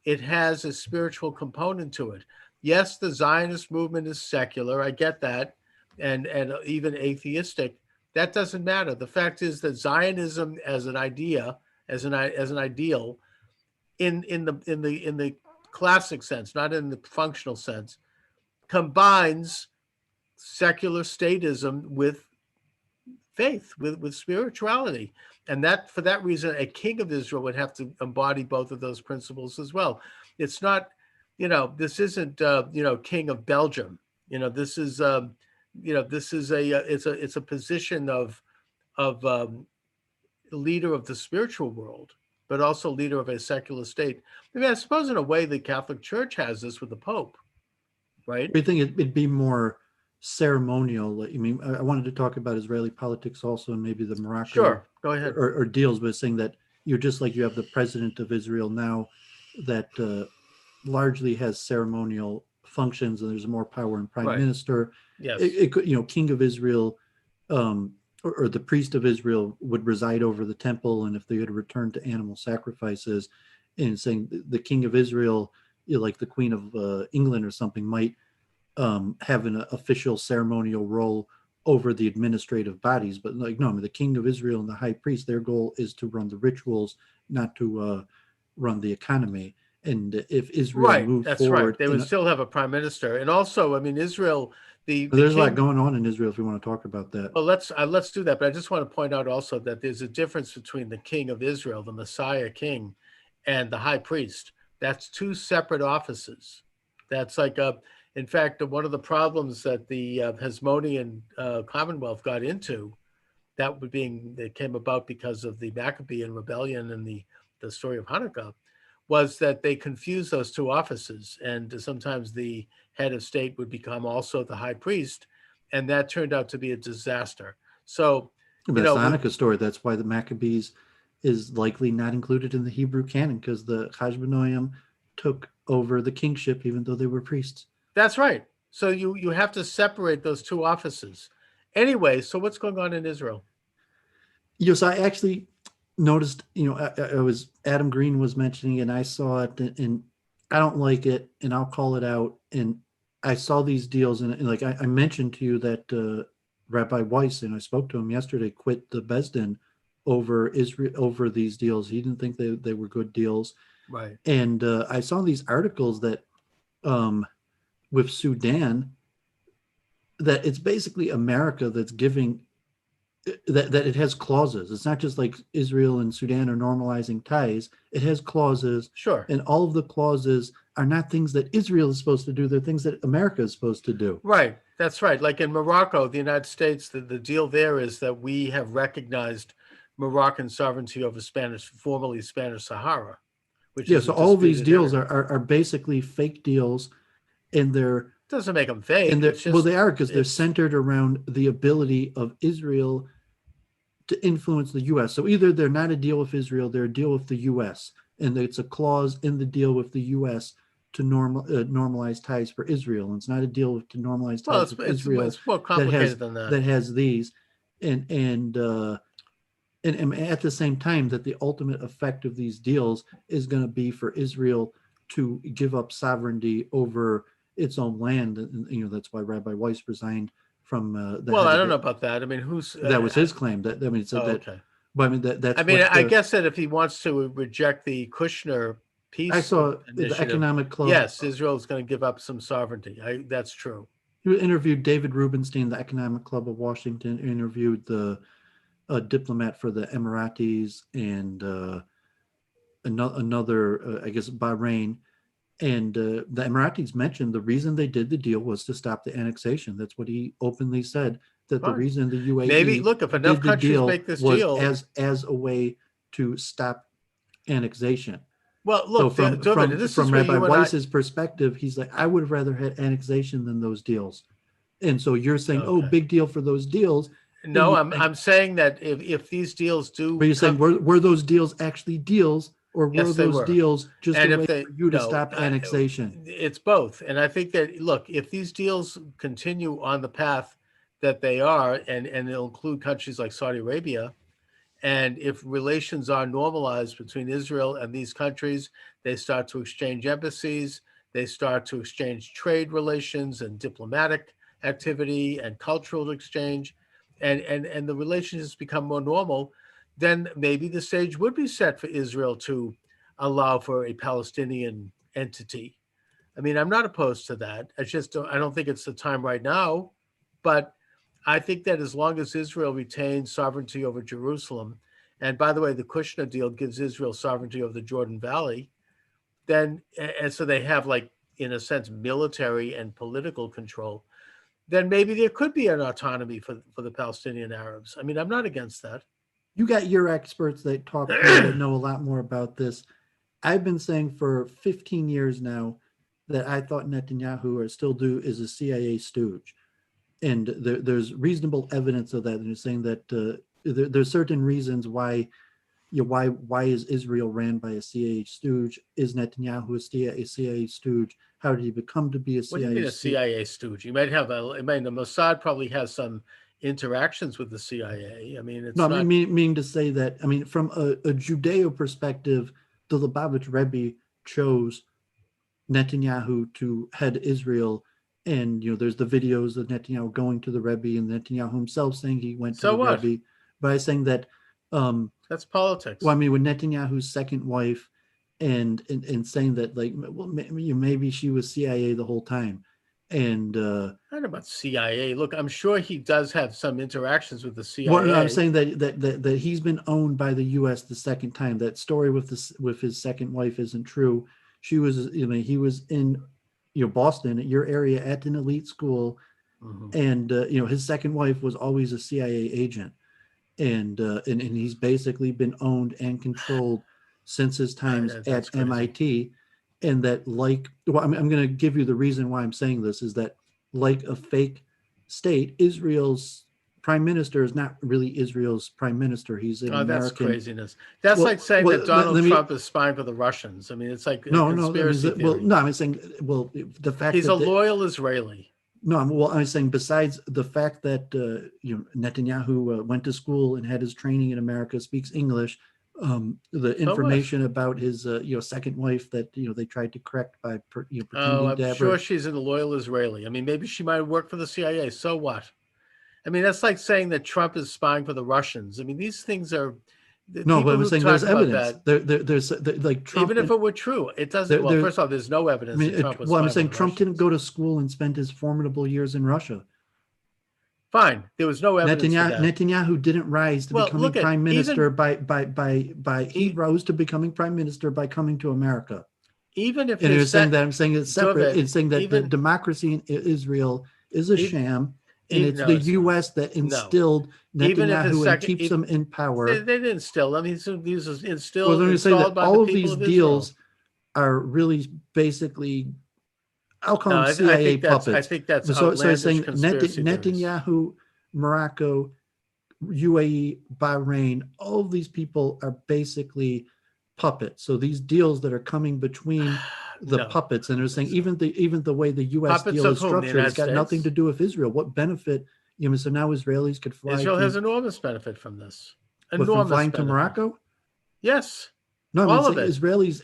It has a spiritual component to it. Yes, the Zionist movement is secular. I get that, and even atheistic. That doesn't matter. The fact is that Zionism as an idea, as an ideal, in the classic sense, not in the functional sense, combines secular statism with faith, with spirituality. And that for that reason, a king of Israel would have to embody both of those principles as well. It's not, this isn't king of Belgium. This is this is it's a position of leader of the spiritual world, but also leader of a secular state. I mean, I suppose in a way the Catholic Church has this with the Pope, right? I think it'd be more ceremonial. Like, I mean, I wanted to talk about Israeli politics also, and maybe the Morocco Sure, go ahead. or deals, but saying that you're just like you have the president of Israel now, that largely has ceremonial functions, and there's more power in prime Right. minister. Yes. It could, king of Israel, or the priest of Israel would reside over the temple, and if they had returned to animal sacrifices, and saying the king of Israel, like the Queen of England or something, might have an official ceremonial role over the administrative bodies. But like, no, I mean, the king of Israel and the high priest, their goal is to run the rituals, not to run the economy. And if Israel Right, moved that's right. forward, They would still have a prime minister, and also, I mean, Israel, the there's a lot king. going on in Israel if we want to talk about that. Well, let's do that. But I just want to point out also that there's a difference between the king of Israel, the Messiah king, and the high priest. That's two separate offices. That's like in fact, one of the problems that the Hasmonean Commonwealth got into that came about because of the Maccabean rebellion and the story of Hanukkah, was that they confused those two offices, and sometimes the head of state would become also the high priest, and that turned out to be a disaster. So, But you that's know, the Hanukkah story. That's why the Maccabees is likely not included in the Hebrew canon, because the Hashmonaim took over the kingship even though they were priests. that's right. So you have to separate those two offices. Anyway, so what's going on in Israel? Yes, I actually noticed, I was Adam Green was mentioning it, and I saw it, and I don't like it, and I'll call it out. And I saw these deals, and like I mentioned to you that Rabbi Weiss, and I spoke to him yesterday, quit the Besdin over Israel over these deals. He didn't think they were good deals. Right. And I saw these articles that with Sudan, that it's basically America that's giving that it has clauses. It's not just like Israel and Sudan are normalizing ties. It has clauses. Sure. And all of the clauses are not things that Israel is supposed to do. They're things that America is supposed to do. Right. That's right. Like in Morocco, the United States, the deal there is that we have recognized Moroccan sovereignty over formerly Spanish Sahara, which Yeah, is a so all of these disputed deals area. are basically fake deals, and they're Doesn't make them fake. and they're It's just, well, they are, because they're it's centered around the ability of Israel to influence the U.S. So either they're not a deal with Israel, they're a deal with the U.S., and it's a clause in the deal with the U.S. to normalize ties for Israel. And it's not a deal to normalize well, ties with Israel it's more complicated than that. that has these, and at the same time that the ultimate effect of these deals is going to be for Israel to give up sovereignty over its own land. And that's why Rabbi Weiss resigned from the Well, head I of don't know it. about that. I mean, That was his claim. That I mean, so oh, that, okay. but I mean that's I mean, what I guess that if he wants to reject the Kushner I peace saw the initiative, Economic Club. yes, Israel is going to give up some sovereignty. That's true. He interviewed David Rubenstein, the Economic Club of Washington. Interviewed the diplomat for the Emiratis, and another, I guess, Bahrain. And the Emiratis mentioned the reason they did the deal was to stop the annexation. That's what he openly said, that the Fine. reason the UAE Maybe look, if enough did the countries deal make this was deal, as a way to stop annexation. well, So look, Dooovid, this is from where Rabbi you and I. Weiss's perspective, he's like, I would have rather had annexation than those deals. And so you're saying, oh, Okay. big deal for those deals. No, I'm saying that if these deals do, But you're saying, were those deals actually deals, or were yes, they those were. deals just And a if way they for you to no, stop annexation? it's both. And I think that look, if these deals continue on the path that they are, and it'll include countries like Saudi Arabia, and if relations are normalized between Israel and these countries, they start to exchange embassies, they start to exchange trade relations and diplomatic activity and cultural exchange, and the relationships become more normal, then maybe the stage would be set for Israel to allow for a Palestinian entity. I mean, I'm not opposed to that. I don't think it's the time right now, but I think that as long as Israel retains sovereignty over Jerusalem, and by the way, the Kushner deal gives Israel sovereignty over the Jordan Valley, then, and so they have, like, in a sense, military and political control, then maybe there could be an autonomy for the Palestinian Arabs. I mean, I'm not against that. You got your experts that talk to you that know a lot more about this. I've been saying for 15 years now that I thought Netanyahu, or still do, is a CIA stooge. And there's reasonable evidence of that. And you're saying that there's certain reasons why is Israel ran by a CIA stooge? Is Netanyahu a CIA stooge? How did he become to be a What do you mean a CIA stooge? You might have the Mossad probably has some interactions with the CIA. I mean, it's No, not. I meaning to say that, I mean, from a Judeo perspective, the Lubavitch Rebbe chose Netanyahu to head Israel. And, there's the videos of Netanyahu going to the Rebbe, and Netanyahu himself saying he went to So the what? Rebbe. But I was saying that, That's politics. well, I mean, with Netanyahu's second wife, and saying that like, well, maybe she was CIA the whole time, and I don't know about CIA. Look, I'm sure he does have some interactions with the well, I'm CIA. saying that he's been owned by the U.S. the second time. That story with his second wife isn't true. She was, he was in, Boston, your area, at an elite school, and his second wife was always a CIA agent, and he's basically been owned and controlled since his times That's at crazy. MIT, and that, like, well, I'm going to give you the reason why I'm saying this is that, like a fake state, Israel's prime minister is not really Israel's prime minister. He's an American. That's craziness. That's like saying that Donald Trump is spying for the Russians. I mean, it's like a conspiracy theory. I'm saying, the fact he's a loyal Israeli. No, I'm saying besides the fact that Netanyahu went to school and had his training in America, speaks English, the information about his second wife that they tried to correct by pretending to have sure she's a loyal Israeli. I mean, maybe she might have worked for the CIA. So what? I mean, that's like saying that Trump is spying for the Russians. I mean, these things are. No, but I'm saying there's evidence. There's like Trump. Even if it were true, it doesn't. Well, first off, there's no evidence. I'm saying Trump didn't go to school and spend his formidable years in Russia. Fine, there was no evidence. Netanyahu didn't rise to becoming prime minister he rose to becoming prime minister by coming to America. Even if I'm saying it's separate. It's saying that the democracy in Israel is a sham. And it's the U.S. that instilled Netanyahu and keeps them in power. They didn't instill them. He's instilled. Well, let me say that all of these deals are really basically, I'll call them CIA puppets. I think that's so I'm saying Netanyahu, Morocco, UAE, Bahrain, all of these people are basically puppets. So these deals that are coming between the puppets, and they're saying even the way the U.S. deal is structured, it's got nothing to do with Israel. What benefit? So now Israelis could fly. Israel has enormous benefit from this. From flying to Morocco? Yes. No, all of it. Israelis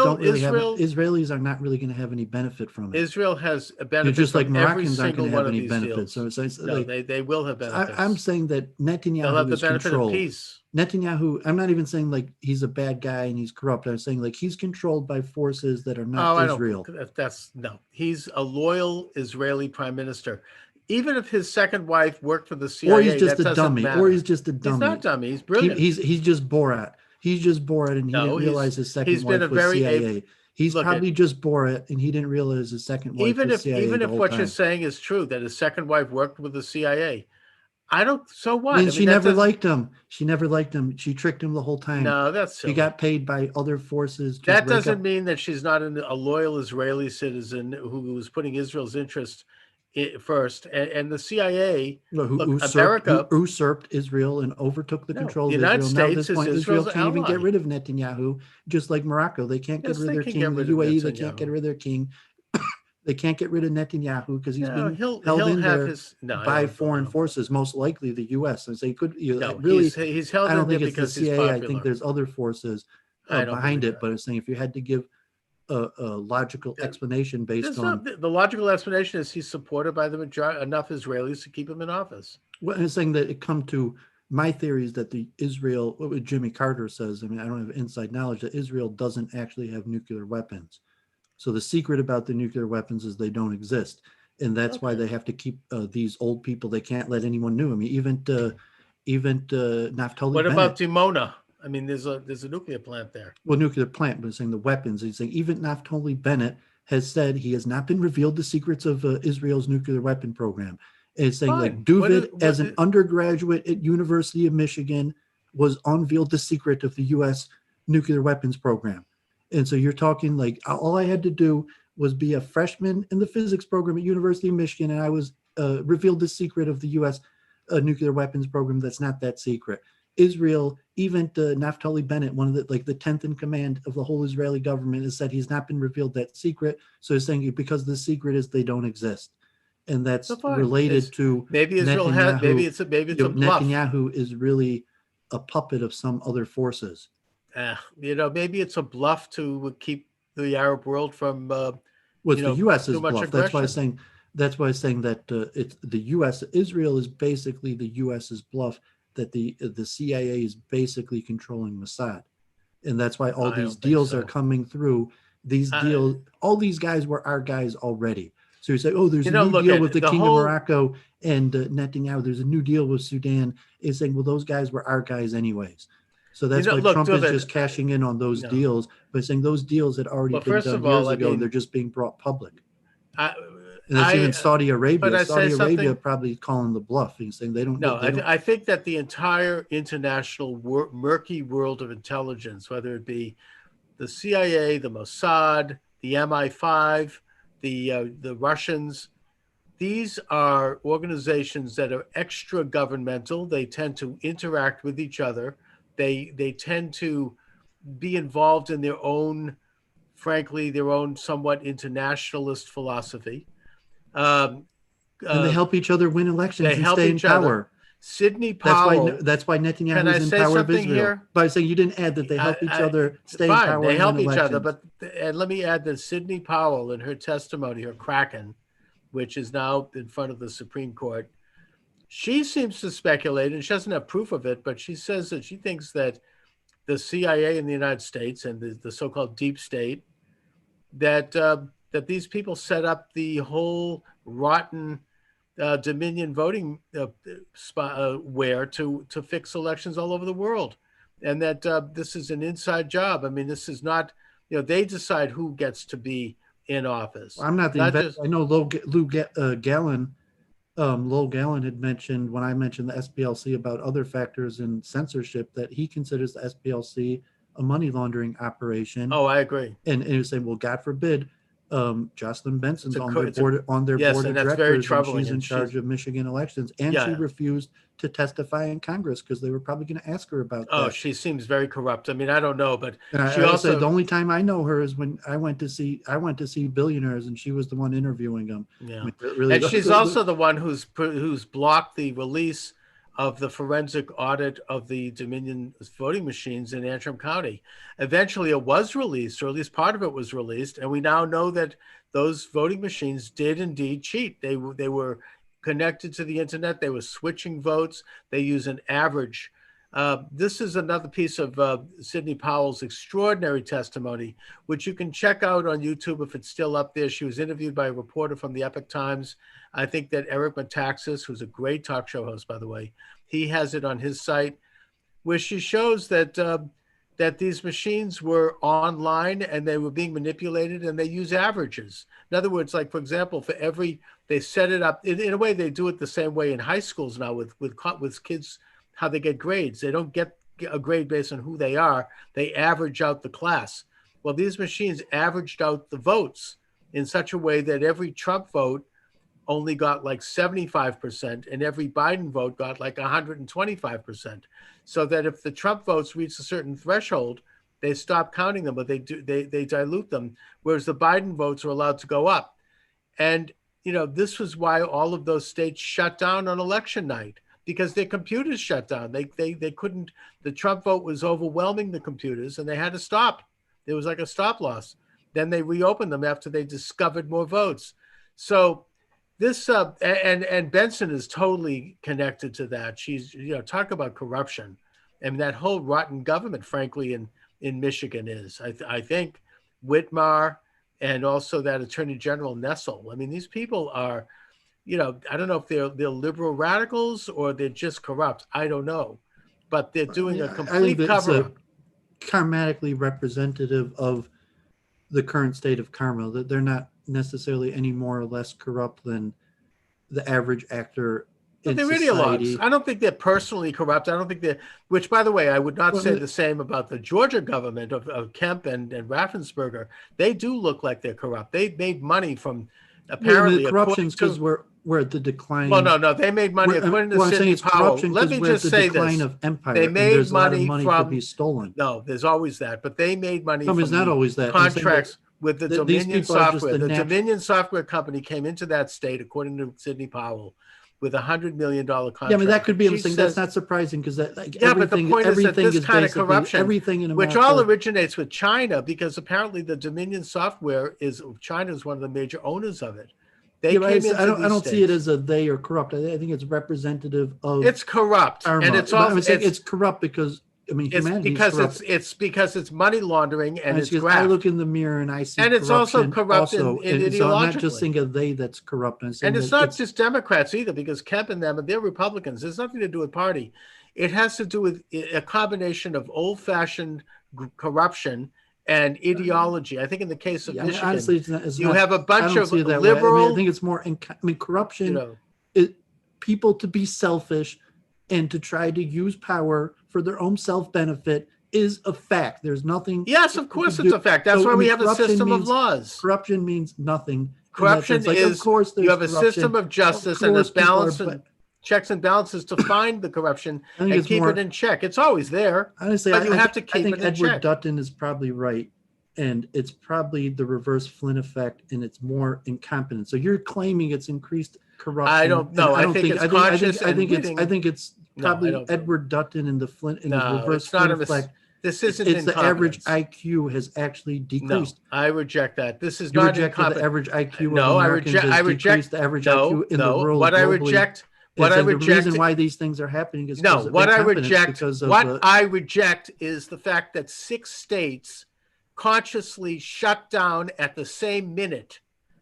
don't really have. Israelis are not really going to have any benefit from it. Israel has a benefit. Just like Moroccans aren't going to have any benefit. So they will have benefits. I'm saying that Netanyahu They'll have the benefit of peace. Netanyahu, I'm not even saying like he's a bad guy and he's corrupt. I'm saying like he's controlled by forces that are not Israel. He's a loyal Israeli prime minister. Even if his second wife worked for the CIA, or he's just a dummy. He's not dummy. He's brilliant. He's just Borat. He's just Borat, and he didn't realize his second wife was CIA. He's probably just Borat, and he didn't realize his second wife was CIA. Even if what you're saying is true, that his second wife worked with the CIA, so what? And she never liked him. She never liked him. She tricked him the whole time. No, that's silly. She got paid by other forces. That doesn't mean that she's not a loyal Israeli citizen who was putting Israel's interest first, and the CIA, America usurped Israel and overtook the control of Israel. United States now at this point, Israel can't ally. even get rid of Netanyahu, just like Morocco. They can't get rid of their king. The UAE, they can't get rid of their king. They can't get rid of Netanyahu because he's been held in there by foreign forces, most likely the U.S. And so he could really. He's held I don't in think there it's the CIA. I think there's other forces behind it. But I'm saying if you had to give a logical explanation based on the logical explanation is he's supported by the majority, enough Israelis to keep him in office. Well, I'm saying that it come to my theory is that what Jimmy Carter says. I mean, I don't have inside knowledge that Israel doesn't actually have nuclear weapons. So the secret about the nuclear weapons is they don't exist, and that's why they have to keep these old people. They can't let anyone new. I mean, even Naftali. What about Dimona? I mean, there's a nuclear plant there. Well, nuclear plant, but saying the weapons. He's saying even Naftali Bennett has said he has not been revealed the secrets of Israel's nuclear weapon program. And it's saying like Dooovid, as an undergraduate at University of Michigan, was unveiled the secret of the U.S. nuclear weapons program. And so you're talking like all I had to do was be a freshman in the physics program at University of Michigan, and I was revealed the secret of the U.S. Nuclear weapons program. That's not that secret. Israel, even Naftali Bennett, one of the 10th in command of the whole Israeli government, has said he's not been revealed that secret. So he's saying because the secret is they don't exist, and that's related to maybe Israel has maybe it's a bluff. Netanyahu is really a puppet of some other forces. Maybe it's a bluff to keep the Arab world from. The U.S.'s bluff. Aggression. That's why I'm saying that it's the U.S. Israel is basically the U.S.'s bluff. That the CIA is basically controlling Mossad, and that's why all I these don't think deals so. are coming through. These deals, all these guys were our guys already. So you say, oh, there's a new look deal at with the King whole, of Morocco and Netanyahu. There's a new deal with Sudan. Is saying, well, those guys were our guys anyways. So that's why look, Trump is Dooovid, just cashing in on those deals, but saying those deals had already well, been first done of all, years I ago, and mean, they're just being brought public. I, And that's even Saudi could Arabia. I say Saudi Arabia something? probably calling the bluff. He's saying they don't. No, They don't. I think that the entire international murky world of intelligence, whether it be the CIA, the Mossad, the MI5, the Russians, these are organizations that are extra governmental. They tend to interact with each other. They tend to be involved in their own, frankly, their own somewhat internationalist philosophy. Um, And they uh, help each other win elections they and help stay in each other. power. Sidney Powell. That's why Can Netanyahu I is in say power of something Israel. here? By saying you didn't add that they help each other stay in Fine, power they and win help each other, elections. but and let me add that Sidney Powell, in her testimony, her Kraken, which is now in front of the Supreme Court, she seems to speculate, and she doesn't have proof of it, but she says that she thinks that the CIA in the United States and the so-called deep state, that these people set up the whole rotten Dominion voting where to fix elections all over the world, and that this is an inside job. I mean, this is not, they decide who gets to be in office. I'm not the Not investor. just, I know Gallon. Lowell Gallon had mentioned when I mentioned the SPLC about other factors in censorship that he considers the SPLC a money laundering operation. oh, I agree. And he was saying, well, God forbid, Jocelyn Benson's on their Yes, board of and that's very directors, and troubling, she's in and charge of Michigan elections, and she yeah. refused to testify in Congress because they were probably going to ask her about Oh, that. she seems very corrupt. I mean, I don't know, but And she I also say the only time I know her is when I went to see billionaires, and she was the one interviewing them. yeah, I mean, really, and she's also the one who's blocked the release of the forensic audit of the Dominion voting machines in Antrim County. Eventually, it was released, or at least part of it was released, and we now know that those voting machines did indeed cheat. They were connected to the internet. They were switching votes. They use an average. This is another piece of Sidney Powell's extraordinary testimony, which you can check out on YouTube if it's still up there. She was interviewed by a reporter from the Epoch Times. I think that Eric Metaxas, who's a great talk show host, by the way, he has it on his site, where she shows that that these machines were online and they were being manipulated, and they use averages. In other words, like, for example, they set it up in a way. They do it the same way in high schools now with kids, how they get grades. They don't get a grade based on who they are. They average out the class. Well, these machines averaged out the votes in such a way that every Trump vote only got like 75%, and every Biden vote got like 125%. So that if the Trump votes reach a certain threshold, they stop counting them, but they dilute them, whereas the Biden votes are allowed to go up. And this was why all of those states shut down on election night, because their computers shut down. They couldn't. The Trump vote was overwhelming the computers, and they had to stop. There was like a stop loss. Then they reopened them after they discovered more votes. So this and Benson is totally connected to that. She's talk about corruption, and that whole rotten government, frankly, in Michigan is. I think Whitmar and also that Attorney General Nessel. I mean, these people are, I don't know if they're liberal radicals or they're just corrupt. I don't know, but they're doing a complete cover-up. Karmatically representative of the current state of karma, that they're not necessarily any more or less corrupt than the average actor in they're society. ideologues. I don't think they're personally corrupt. I don't think they're, which, by the way, I would not say the same about the Georgia government of Kemp and Raffensperger. They do look like they're corrupt. They made money from apparently the corruptions because we're at the decline. Well, no, they made money according to Sidney Powell. Let me just say this: of empire. They made there's money, a lot of money from to be stolen. No, there's always that, but they made money. No, it's not always that. Contracts with the Dominion software. The Dominion software company came into that state, according to Sidney Powell, with $100 million contract. Yeah, I mean, that could be. I'm saying that's not surprising because that. But the point is that this kind of corruption, everything in America, which all originates with China, because apparently the Dominion software China is one of the major owners of it. I don't see it as they are corrupt. I think it's representative of. It's corrupt, karma. and it's all. It's corrupt because I mean, It's humanity because it's money laundering and it's because graft. I look in the mirror and I see and it's also corrupt also, in so I'm not just ideologically. saying a they that's corrupt. I'm saying And it's not just Democrats either, because Kemp and them, they're Republicans. There's nothing to do with party. It has to do with a combination of old-fashioned corruption and ideology. I think in the case of I mean, Michigan, honestly, you have a bunch I don't of see it that liberal. way. I think it's more. Corruption. People to be selfish and to try to use power for their own self-benefit is a fact. There's nothing. Yes, of course it's a fact. That's why we have a system of laws. Corruption means nothing. Corruption is, of course, you have a system of justice and a balance and checks and balances to find the corruption and keep it in check. It's always there. Honestly, but you have to keep it in check. I think Edward Dutton is probably right, and it's probably the reverse Flynn effect, and it's more incompetence. So you're claiming it's increased corruption. I don't know. I think it's conscious. I think it's probably Edward Dutton and the Flynn and the reverse Flynn effect. This isn't it's the average IQ has actually decreased. No, I reject that. This is you not rejected the average IQ no, of Americans I reject the average IQ in the world. What globally. The reason why these things are happening is what I reject is the fact that 6 states consciously shut down at the same minute.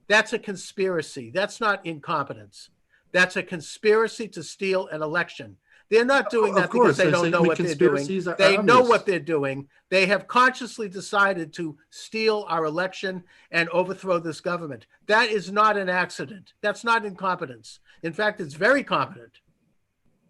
That's a conspiracy. That's not incompetence. That's a conspiracy to steal an election. They're not doing that because they don't know what they're doing. They know what they're doing. They have consciously decided to steal our election and overthrow this government. That is not an accident. That's not incompetence. In fact, it's very competent.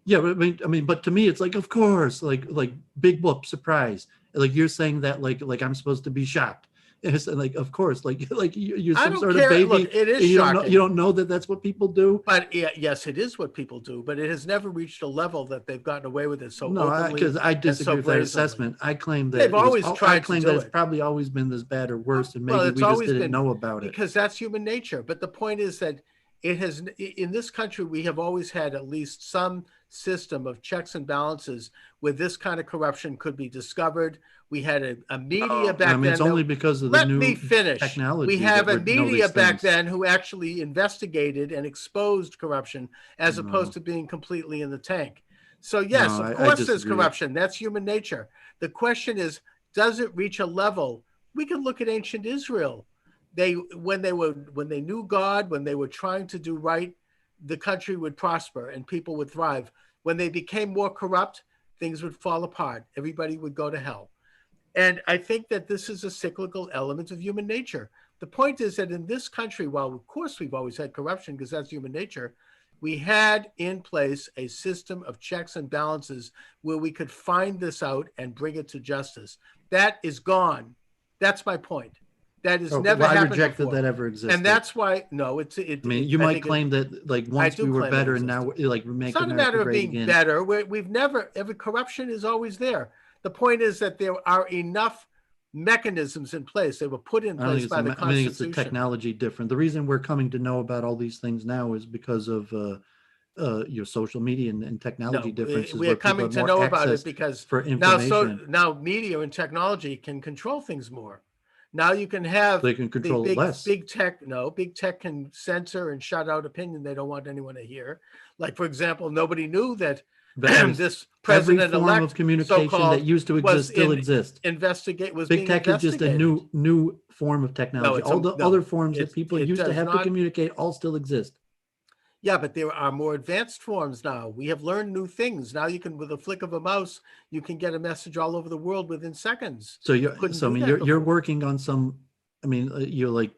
Yeah, but but to me, it's like, of course, like big whoop, surprise. Like you're saying that like I'm supposed to be shocked. It's like, of course, like you're some sort of baby. Look, it is shocking. You don't know that that's what people do. But yes, it is what people do. But it has never reached a level that they've gotten away with it. So no, because I disagree with that assessment. I claim that they've always tried. I claim that it's probably always been this bad or worse, and maybe we just didn't know about it. Because that's human nature. But the point is that it has in this country we have always had at least some system of checks and balances where this kind of corruption could be discovered. We had a media back then. It's only because of the new technology. We have a media back then who actually investigated and exposed corruption as opposed to being completely in the tank. So yes, of course there's corruption. That's human nature. The question is, does it reach a level? We can look at ancient Israel. When they knew God, when they were trying to do right, the country would prosper and people would thrive. When they became more corrupt, things would fall apart. Everybody would go to hell. And I think that this is a cyclical element of human nature. The point is that in this country, while of course we've always had corruption because that's human nature, we had in place a system of checks and balances where we could find this out and bring it to justice. That is gone. That's my point. That has never happened. I reject before. That ever existed. And that's why, you might claim that like once we were better and now like we're making America great again. It's not a matter of being better. We've never, every corruption is always there. The point is that there are enough mechanisms in place. They were put in place by the Constitution. I think it's the technology different. The reason we're coming to know about all these things now is because of your social media and technology differences. We are coming to know about it because for information. Now media and technology can control things more. Now you can have they can control less. Big tech can censor and shut out opinion they don't want anyone to hear. Like, for example, nobody knew that this president-elect every form of communication that used to exist still exists. Big tech is just a new form of technology. All the other forms that people used to have to communicate all still exist. Yeah, but there are more advanced forms now. We have learned new things. Now you can, with a flick of a mouse, you can get a message all over the world within seconds. So you're working on some, you're like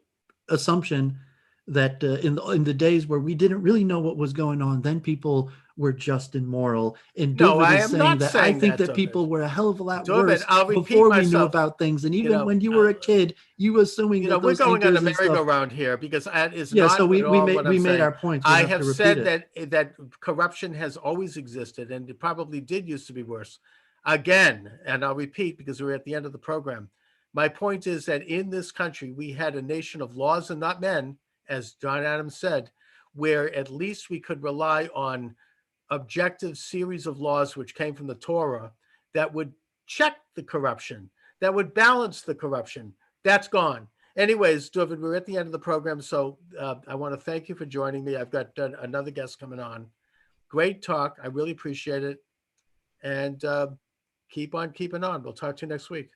assumption that in the days where we didn't really know what was going on, then people were just and moral. And Dooovid is saying that I think that people were a hell of a lot worse before we knew about things. And even when you were a kid, you were assuming that we're going on a merry-go-round here because that is not so we made made our points. I have said that corruption has always existed and it probably did used to be worse. Again, and I'll repeat because we're at the end of the program. My point is that in this country, we had a nation of laws and not men, as John Adams said, where at least we could rely on objective series of laws which came from the Torah that would check the corruption, that would balance the corruption. That's gone. Anyways, Dooovid, we're at the end of the program, so I want to thank you for joining me. I've got another guest coming on. Great talk. I really appreciate it. And keep on keeping on. We'll talk to you next week.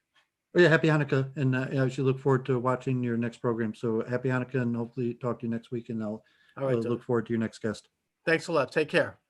Oh, yeah, happy Hanukkah, and I should look forward to watching your next program. So happy Hanukkah, and hopefully talk to you next week, and I'll All right, look forward to your next guest. thanks a lot. Take care.